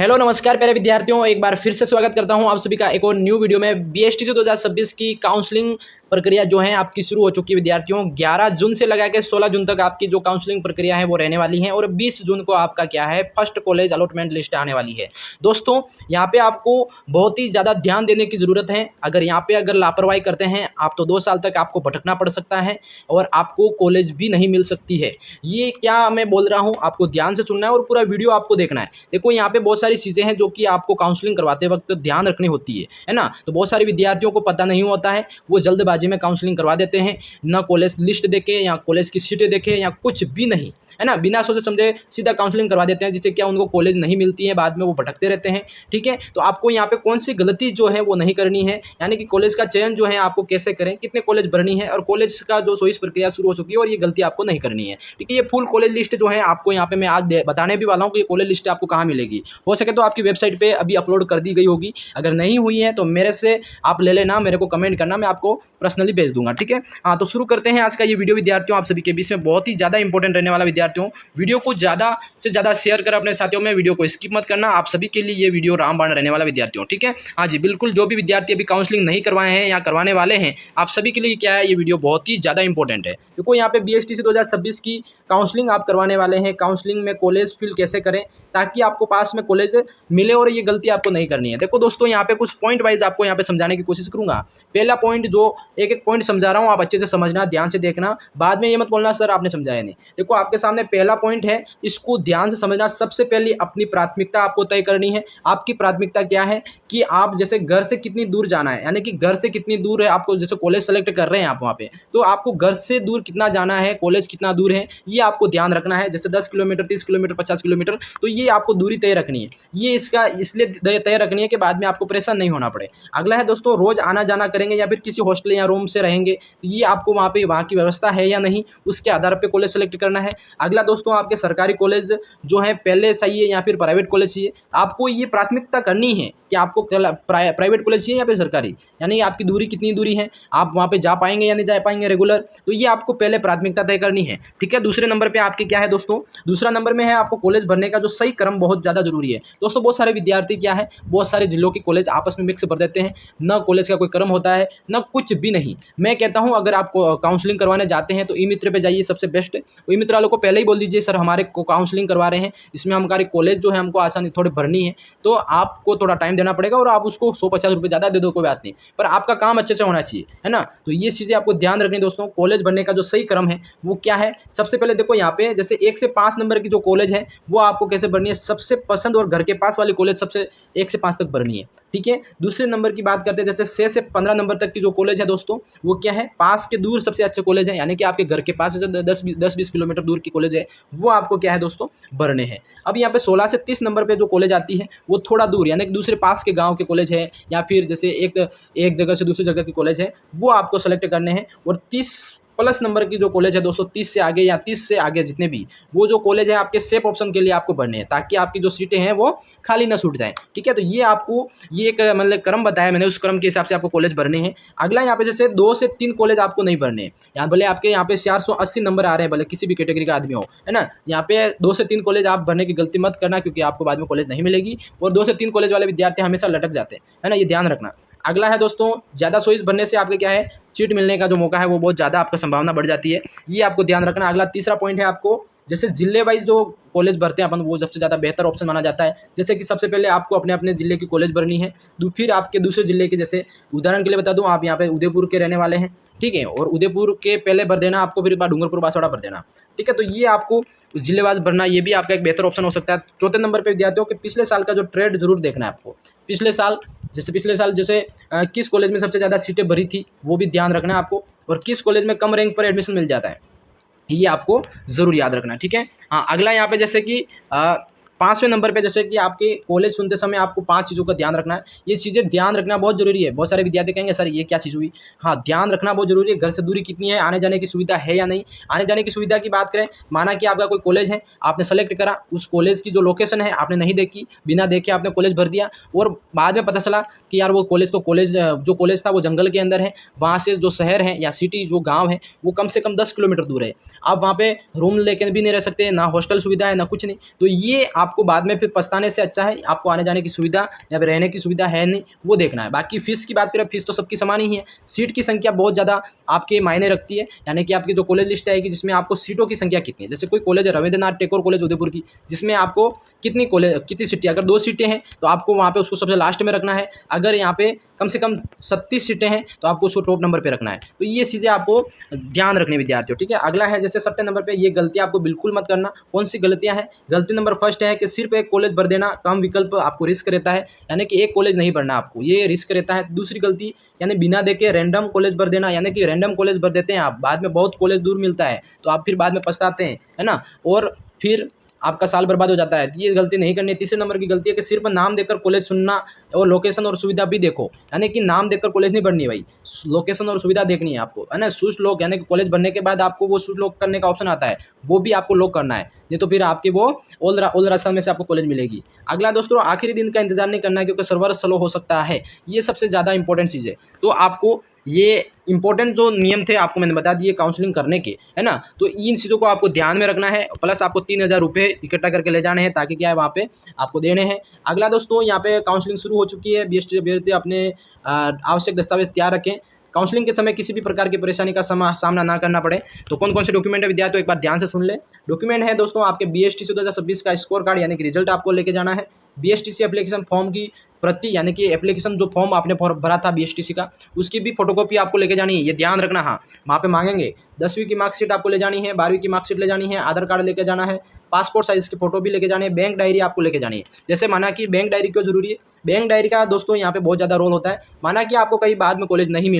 Hello नमस्कार प्यारे विद्यार्थियों, एक बार फिर से स्वागत करता हूं आप सभी का एक और न्यू वीडियो में। बीएसटीसी 2026 की काउंसलिंग प्रक्रिया जो है आपकी शुरू हो चुकी है विद्यार्थियों। 11 जून से लगा के 16 जून तक आपकी जो काउंसलिंग प्रक्रिया है वो रहने वाली है और 20 जून को आपका क्या है फर्स्ट कॉलेज अलॉटमेंट लिस्ट आने वाली है। दोस्तों यहाँ पे आपको बहुत ही ज़्यादा ध्यान देने की ज़रूरत है। अगर लापरवाही करते हैं आप तो 2 साल तक आपको भटकना पड़ सकता है और आपको कॉलेज भी नहीं मिल सकती है। ये क्या मैं बोल रहा हूँ, आपको ध्यान से सुनना है और पूरा वीडियो आपको देखना है। देखो यहाँ पे बहुत सारी चीज़ें हैं जो कि आपको काउंसलिंग करवाते वक्त ध्यान रखनी होती है ना। तो बहुत सारे विद्यार्थियों को पता नहीं होता है, वो जल्दबाजी में काउंसलिंग करवा देते हैं, ना कॉलेज लिस्ट देखे या कॉलेज की सीटें देखे या कुछ भी नहीं, है ना। बिना सोचे समझे सीधा काउंसलिंग करवा देते हैं, जिससे क्या उनको कॉलेज नहीं मिलती है, बाद में वो भटकते रहते हैं। ठीक है, तो आपको यहाँ पे कौन सी गलती जो है वो नहीं करनी है, यानी कि कॉलेज का चयन जो है आपको कैसे करें, कितने कॉलेज भरनी है और कॉलेज का जो चॉइस प्रक्रिया शुरू हो चुकी है और ये गलती आपको नहीं करनी है। ठीक है, ये फुल कॉलेज लिस्ट जो है आपको यहाँ पे मैं आज बताने भी वाला हूँ कि ये कॉलेज लिस्ट आपको कहाँ मिलेगी। हो सके तो आपकी वेबसाइट पे अभी अपलोड कर दी गई होगी, अगर नहीं हुई है तो मेरे से आप ले लेना, मेरे को कमेंट करना, मैं आपको पर्सनली भेज दूंगा। ठीक है, हाँ तो शुरू करते हैं आज का ये वीडियो विद्यार्थियों। आप सभी के बीच में बहुत ही ज़्यादा इंपॉर्टेंट रहने वाला विद्यार्थियों। वीडियो को ज़्यादा से ज़्यादा शेयर कर अपने साथियों में, वीडियो को स्किप मत करना। आप सभी के लिए ये वीडियो रामबाण रहने वाला विद्यार्थियों। ठीक है, हाँ जी बिल्कुल, जो भी विद्यार्थी अभी काउंसलिंग नहीं करवाए हैं या करवाने वाले हैं, आप सभी के लिए क्या है ये वीडियो बहुत ही ज़्यादा इंपॉर्टेंट है। देखो यहाँ पे बीएसटीसी 2026 की काउंसलिंग आप करवाने वाले हैं। काउंसलिंग में कॉलेज फिल कैसे करें ताकि आपको पास में कॉलेज मिले और ये गलती आपको नहीं करनी है। देखो दोस्तों, यहाँ पे कुछ पॉइंट वाइज आपको यहाँ पे समझाने की कोशिश करूंगा। पहला पॉइंट, जो एक एक पॉइंट समझा रहा हूँ आप अच्छे से समझना, ध्यान से देखना, बाद में ये मत बोलना सर आपने समझाया नहीं। देखो आपके सामने पहला पॉइंट है, इसको ध्यान से समझना। सबसे पहले अपनी प्राथमिकता आपको तय करनी है। आपकी प्राथमिकता क्या है कि आप जैसे घर से कितनी दूर जाना है, यानी कि घर से कितनी दूर है आपको, जैसे कॉलेज सेलेक्ट कर रहे हैं आप वहाँ पे, तो आपको घर से दूर कितना जाना है, कॉलेज कितना दूर है, ये आपको ध्यान रखना है। जैसे 10 किलोमीटर, 30 किलोमीटर, 50 किलोमीटर, तो ये आपको दूरी तय रखनी है। ये इसका इसलिए तय रखनी है कि बाद में आपको परेशान नहीं होना पड़े। अगला है दोस्तों, रोज आना जाना करेंगे या फिर किसी हॉस्टल या रूम से रहेंगे, तो ये आपको वहाँ की व्यवस्था है या नहीं, उसके आधार पर कॉलेज सेलेक्ट करना है। अगला दोस्तों, आपके सरकारी कॉलेज जो है पहले सही है या फिर प्राइवेट कॉलेज चाहिए, आपको ये प्राथमिकता करनी है कि आपको प्राइवेट कॉलेज चाहिए या फिर सरकारी, यानी आपकी दूरी कितनी दूरी है, आप वहाँ पे जा पाएंगे या नहीं जा पाएंगे रेगुलर, तो ये आपको पहले प्राथमिकता तय करनी है। ठीक है, दूसरे नंबर पे आपके क्या है दोस्तों, दूसरा नंबर में है आपको कॉलेज भरने का जो सही क्रम बहुत ज़्यादा जरूरी है। दोस्तों बहुत सारे विद्यार्थी क्या है, बहुत सारे जिलों के कॉलेज आपस में मिक्स भर देते हैं, न कॉलेज का कोई क्रम होता है न कुछ भी नहीं। मैं कहता हूँ अगर आप काउंसलिंग करवाने जाते हैं तो ई मित्र पे जाइए, सबसे बेस्ट। ई मित्र वालों को पहले ही बोल दीजिए सर हमारे को काउंसलिंग करवा रहे हैं, इसमें हमारे कॉलेज जो है हमको आसानी थोड़ी भरनी है, तो आपको थोड़ा टाइम देना पड़ेगा और आप उसको 150 रुपये ज़्यादा दे दो, कोई बात नहीं, पर आपका काम अच्छे से होना चाहिए, है ना। तो ये चीज़ें आपको ध्यान रखनी दोस्तों। कॉलेज भरने का जो सही क्रम है वो क्या है, सबसे पहले देखो यहाँ पे जैसे 1 से 5 नंबर की जो कॉलेज है वो आपको कैसे भरनी है, सबसे पसंद और घर के पास वाली कॉलेज सबसे 1 से 5 तक भरनी है। ठीक है, दूसरे नंबर की बात करते हैं, जैसे 6 से 15 नंबर तक की जो कॉलेज है दोस्तों वो क्या है, पास के दूर सबसे अच्छे कॉलेज है, यानी कि आपके घर के पास से 10-20 किलोमीटर दूर की कॉलेज है, वो आपको क्या है दोस्तों भरने हैं। अब यहाँ पे 16 से 30 नंबर पे जो कॉलेज आती है वो थोड़ा दूर, यानी कि दूसरे पास के गाँव के कॉलेज है या फिर जैसे एक जगह से दूसरी जगह की कॉलेज है, वो आपको सेलेक्ट करने हैं। और 30+ नंबर की जो कॉलेज है दोस्तों, 30 से आगे या 30 से आगे जितने भी वो जो कॉलेज है आपके सेफ ऑप्शन के लिए आपको भरने हैं, ताकि आपकी जो सीटें हैं वो खाली ना छूट जाएं। ठीक है, तो ये आपको ये एक मतलब क्रम बताया मैंने, उस क्रम के हिसाब से आपको कॉलेज भरने हैं। अगला यहाँ पे जैसे 2 से 3 कॉलेज आपको नहीं भरने हैं। यहाँ भले आपके यहाँ पे 480 नंबर आ रहे हैं, भले किसी भी कैटेगरी का आदमी हो, है ना, यहाँ पे 2 से 3 कॉलेज आप भरने की गलती मत करना, क्योंकि आपको बाद में कॉलेज नहीं मिलेगी और 2 से 3 कॉलेज वाले विद्यार्थी हमेशा लटक जाते हैं, है ना, ये ध्यान रखना। अगला है दोस्तों, ज़्यादा चॉइस भरने से आपके क्या है, सीट मिलने का जो मौका है वो बहुत ज़्यादा आपका संभावना बढ़ जाती है, ये आपको ध्यान रखना। अगला तीसरा पॉइंट है, आपको जैसे जिले वाइज जो कॉलेज भरते हैं अपन, वो सबसे ज़्यादा बेहतर ऑप्शन माना जाता है। जैसे कि सबसे पहले आपको अपने अपने ज़िले की कॉलेज भरनी है, फिर आपके दूसरे ज़िले के, जैसे उदाहरण के लिए बता दूं, आप यहाँ पे उदयपुर के रहने वाले हैं, ठीक है, और उदयपुर के पहले भर देना आपको, फिर बाद डूंगरपुर बांसवाड़ा भर देना। ठीक है, तो ये आपको जिलेवाज भरना, ये भी आपका एक बेहतर ऑप्शन हो सकता है। चौथे नंबर पर विद्यार्थियों के पिछले साल का जो ट्रेड जरूर देखना है आपको। पिछले साल जैसे किस कॉलेज में सबसे ज़्यादा सीटें भरी थी वो भी ध्यान रखना है आपको, और किस कॉलेज में कम रैंक पर एडमिशन मिल जाता है, ये आपको ज़रूर याद रखना है। ठीक है, हाँ अगला यहाँ पे जैसे कि 5वें नंबर पे जैसे कि आपके कॉलेज चुनते समय आपको 5 चीज़ों का ध्यान रखना है। ये चीज़ें ध्यान रखना बहुत ज़रूरी है। बहुत सारे विद्यार्थी कहेंगे सर ये क्या चीज़ हुई, हाँ ध्यान रखना बहुत ज़रूरी है। घर से दूरी कितनी है, आने जाने की सुविधा है या नहीं। आने जाने की सुविधा की बात करें, माना कि आपका कोई कॉलेज है, आपने सेलेक्ट करा, उस कॉलेज की जो लोकेशन है आपने नहीं देखी, बिना देखे आपने कॉलेज भर दिया और बाद में पता चला कि यार वो कॉलेज जो कॉलेज था वो जंगल के अंदर है, वहाँ से जो शहर है या सिटी जो गाँव है वो कम से कम 10 किलोमीटर दूर है। आप वहाँ पे रूम लेके भी नहीं रह सकते, ना हॉस्टल सुविधा है ना कुछ नहीं। तो ये आप आपको बाद में फिर पछताने से अच्छा है आपको आने जाने की सुविधा या फिर रहने की सुविधा है नहीं वो देखना है। बाकी फीस की बात करें, फीस तो सबकी समान ही है। सीट की संख्या बहुत ज़्यादा आपके मायने रखती है, यानी कि आपकी जो कॉलेज लिस्ट आएगी जिसमें आपको सीटों की संख्या कितनी है। जैसे कोई कॉलेज है रविंद्रनाथ टैगोर कॉलेज उदयपुर की, जिसमें आपको कितनी सीटें, अगर 2 सीटें हैं तो आपको वहाँ पे उसको सबसे लास्ट में रखना है। अगर यहाँ पे कम से कम 37 सीटें हैं तो आपको उसको टॉप नंबर पे रखना है। तो ये चीज़ें आपको ध्यान रखने विद्यार्थियों, ठीक है। अगला है जैसे 7 नंबर पे, ये गलतियाँ आपको बिल्कुल मत करना। कौन सी गलतियाँ हैं? गलती नंबर फर्स्ट है कि सिर्फ एक कॉलेज भर देना, कम विकल्प आपको रिस्क रहता है, यानी कि एक कॉलेज नहीं भरना आपको, ये रिस्क रहता है। दूसरी गलती यानी बिना देखे रैंडम कॉलेज भर देना, यानी कि रैंडम कॉलेज भर देते हैं आप, बाद में बहुत कॉलेज दूर मिलता है तो आप फिर बाद में पछताते हैं, है ना, और फिर आपका साल बर्बाद हो जाता है। ये गलती नहीं करनी है। तीसरे नंबर की गलती है कि सिर्फ नाम देकर कॉलेज चुनना और लोकेशन और सुविधा भी देखो, यानी कि नाम देखकर कॉलेज नहीं भरनी भाई, लोकेशन और सुविधा देखनी है आपको, है ना। स्विच लॉक यानी कि कॉलेज भरने के बाद आपको वो स्विच लॉक करने का ऑप्शन आता है, वो भी आपको लॉक करना है, नहीं तो फिर आपके वो ओल्ड रास्ता में से आपको कॉलेज मिलेगी। अगला दोस्तों, आखिरी दिन का इंतजार नहीं करना है क्योंकि सर्वर स्लो हो सकता है, ये सबसे ज़्यादा इंपॉर्टेंट चीज़ है। तो आपको ये इंपॉर्टेंट जो नियम थे आपको मैंने बता दिए काउंसलिंग करने के, है ना। तो इन चीज़ों को आपको ध्यान में रखना है, प्लस आपको 3000 रुपये इकट्ठा करके ले जाने हैं ताकि क्या है वहाँ पे आपको देने हैं। अगला दोस्तों, यहाँ पे काउंसलिंग शुरू हो चुकी है, BST अभ्यर्थी अपने आवश्यक दस्तावेज तैयार रखें, काउंसलिंग के समय किसी भी प्रकार की परेशानी का सामना ना करना पड़े। तो कौन कौन से डॉक्यूमेंट है विद्यार्थियों, एक बार ध्यान से सुन ले। डॉक्यूमेंट है दोस्तों आपके BSTC 2026 का स्कोर कार्ड यानी कि रिजल्ट आपको लेके जाना है, BSTC एप्लीकेशन फॉर्म की प्रति यानी कि एप्लीकेशन जो फॉर्म आपने भरा था BSTC का, उसकी भी फोटोकॉपी आपको लेके जानी है, ये ध्यान रखना। हाँ, वहाँ पे मांगेंगे। 10वीं की मार्कशीट आपको ले जानी है, 12वीं की मार्कशीट ले जानी है, आधार कार्ड लेके जाना है, पासपोर्ट साइज की फोटो भी लेके जानी है, बैंक डायरी आपको लेके जानी है। जैसे माना कि बैंक डायरी क्यों जरूरी है, बैंक डायरी का दोस्तों यहाँ पे बहुत ज़्यादा रोल होता है। माना कि आपको कहीं बाद में कॉलेज नहीं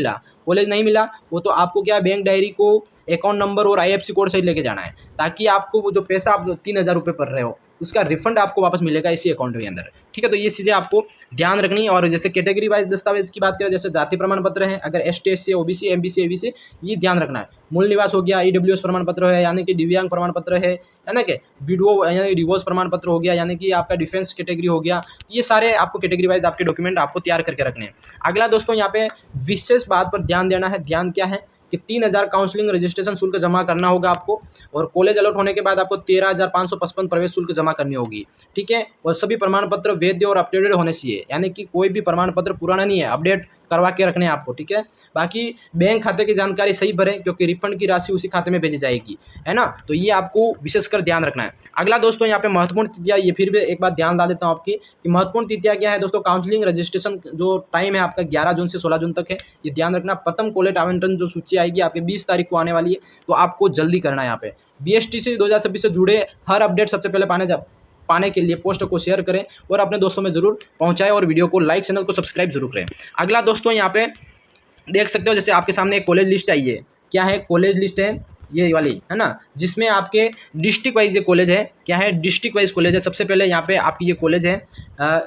मिला वो तो आपको क्या है, बैंक डायरी को अकाउंट नंबर और IFSC कोड सही लेके जाना है, ताकि आपको वो जो पैसा आप 3000 रुपये पड़ रहे हो उसका रिफंड आपको वापस मिलेगा इसी अकाउंट के अंदर, ठीक है। तो ये चीज़ें आपको ध्यान रखनी है। और जैसे कैटेगरी वाइज दस्तावेज की बात करें, जैसे जाति प्रमाण पत्र है, अगर ST SC OBC MBC ABC, ये ध्यान रखना है। मूल निवास हो गया, EWS प्रमाण पत्र है यानी कि दिव्यांग प्रमाण पत्र है ना, कि विडो यानी डिवोर्स प्रमाण पत्र हो गया, यानी कि आपका डिफेंस कैटेगरी हो गया। ये सारे आपको कैटेगरी वाइज आपके डॉक्यूमेंट आपको तैयार करके रखने हैं। अगला दोस्तों, यहाँ पे विशेष बात पर ध्यान देना है। ध्यान क्या है कि 3000 काउंसलिंग रजिस्ट्रेशन शुल्क जमा करना होगा आपको, और कॉलेज अलॉट होने के बाद आपको 13,555 प्रवेश शुल्क जमा करनी होगी, ठीक है। और सभी प्रमाण पत्र वैध और अपडेटेड होने चाहिए, यानी कि कोई भी प्रमाण पत्र पुराना नहीं है, अपडेट करवा के रखने हैं आपको, ठीक है। बाकी बैंक खाते की जानकारी सही भरें क्योंकि रिफंड की राशि उसी खाते में भेजी जाएगी, है ना। तो ये आपको विशेषकर ध्यान रखना है। अगला दोस्तों, यहाँ पे महत्वपूर्ण तिथियां, ये फिर भी एक बार ध्यान ला देता हूँ आपकी कि महत्वपूर्ण तिथियां क्या है दोस्तों। काउंसलिंग रजिस्ट्रेशन जो टाइम है आपका 11 जून से 16 जून तक है, ये ध्यान रखना। प्रथम कॉलेज आवंटन जो सूची आएगी आपके 20 तारीख को आने वाली है, तो आपको जल्दी करना है। यहाँ पे BSTC 2026 से जुड़े हर अपडेट सबसे पहले पाने के लिए पोस्ट को शेयर करें और अपने दोस्तों में जरूर पहुंचाएं, और वीडियो को लाइक, चैनल को सब्सक्राइब जरूर करें। अगला दोस्तों, यहाँ पे देख सकते हो जैसे आपके सामने एक कॉलेज लिस्ट आई है। क्या है? कॉलेज लिस्ट है ये वाली, है ना, जिसमें आपके डिस्ट्रिक्ट वाइज ये कॉलेज है। क्या है? डिस्ट्रिक्ट वाइज कॉलेज है। सबसे पहले यहाँ पे आपकी ये कॉलेज है,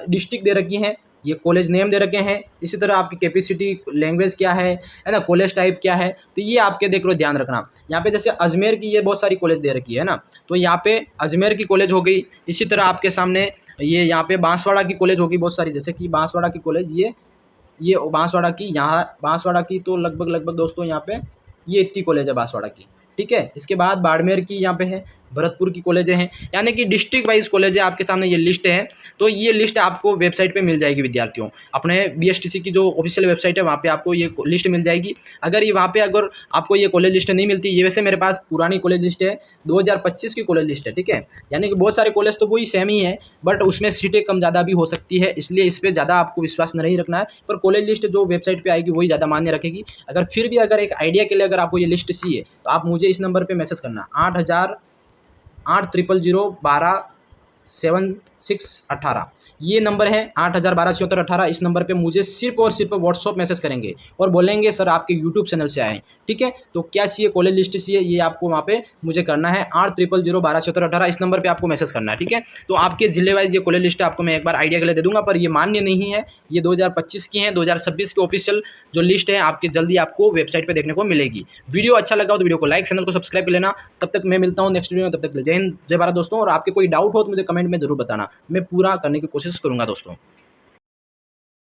डिस्ट्रिक्ट दे रखी है, ये कॉलेज नेम दे रखे हैं। इसी तरह आपकी कैपेसिटी, लैंग्वेज क्या है ना, कॉलेज टाइप क्या है, तो ये आपके देख लो, ध्यान रखना। यहाँ पे जैसे अजमेर की ये बहुत सारी कॉलेज दे रखी है ना, तो यहाँ पे अजमेर की कॉलेज हो गई। इसी तरह आपके सामने ये यहाँ पे बांसवाड़ा की कॉलेज होगी बहुत सारी, जैसे कि बांसवाड़ा की कॉलेज, ये बांसवाड़ा की, यहाँ बांसवाड़ा की तो लगभग दोस्तों यहाँ पे ये इतनी कॉलेज है बांसवाड़ा की, ठीक है। इसके बाद बाड़मेर की यहाँ पे है, भरतपुर की कॉलेजें हैं, यानी कि डिस्ट्रिक्ट वाइज कॉलेज है। आपके सामने ये लिस्ट है, तो ये लिस्ट आपको वेबसाइट पे मिल जाएगी विद्यार्थियों। अपने BSTC की जो ऑफिशियल वेबसाइट है वहाँ पे आपको ये लिस्ट मिल जाएगी। अगर आपको ये कॉलेज लिस्ट नहीं मिलती, ये वैसे मेरे पास पुरानी कॉलेज लिस्ट है, 2025 की कॉलेज लिस्ट है, ठीक है। यानी कि बहुत सारे कॉलेज तो वही सेम ही है, बट उसमें सीटें कम ज़्यादा भी हो सकती है, इसलिए इस पर ज़्यादा आपको विश्वास नहीं रखना है। पर कॉलेज लिस्ट जो वेबसाइट पर आएगी वही ज़्यादा मान्य रखेगी। अगर फिर भी अगर एक आइडिया के लिए अगर आपको ये लिस्ट चाहिए तो आप मुझे इस नंबर पर मैसेज करना, 8000-800-12-7618, ये नंबर है 8000-12-7618। इस नंबर पे मुझे सिर्फ और सिर्फ व्हाट्सअप मैसेज करेंगे और बोलेंगे सर आपके यूट्यूब चैनल से आए, ठीक है। तो क्या चाहिए, कॉलेज लिस्ट चाहिए, ये आपको वहाँ पे मुझे करना है 8000-12-7618, इस नंबर पे आपको मैसेज करना है, ठीक है। तो आपके जिले वाइज ये कॉलेज लिस्ट आपको मैं एक बार आइडिया के लिए दे दूंगा, पर ये मान्य नहीं है, ये 2025 की है। 2026 की ऑफिशियल जो लिस्ट है आपके जल्दी आपको वेबसाइट पर देखने को मिलेगी। वीडियो अच्छा लगा हो तो वीडियो को लाइक, चैनल को सब्सक्राइब कर लेना। तब तक मैं मिलता हूँ नेक्स्ट वीडियो में, तब तक जय हिंद, जय भारत दोस्तों। और आपके कोई डाउट हो तो मुझे कमेंट में जरूर बताना, मैं पूरा करने की कोशिश करूँगा दोस्तों।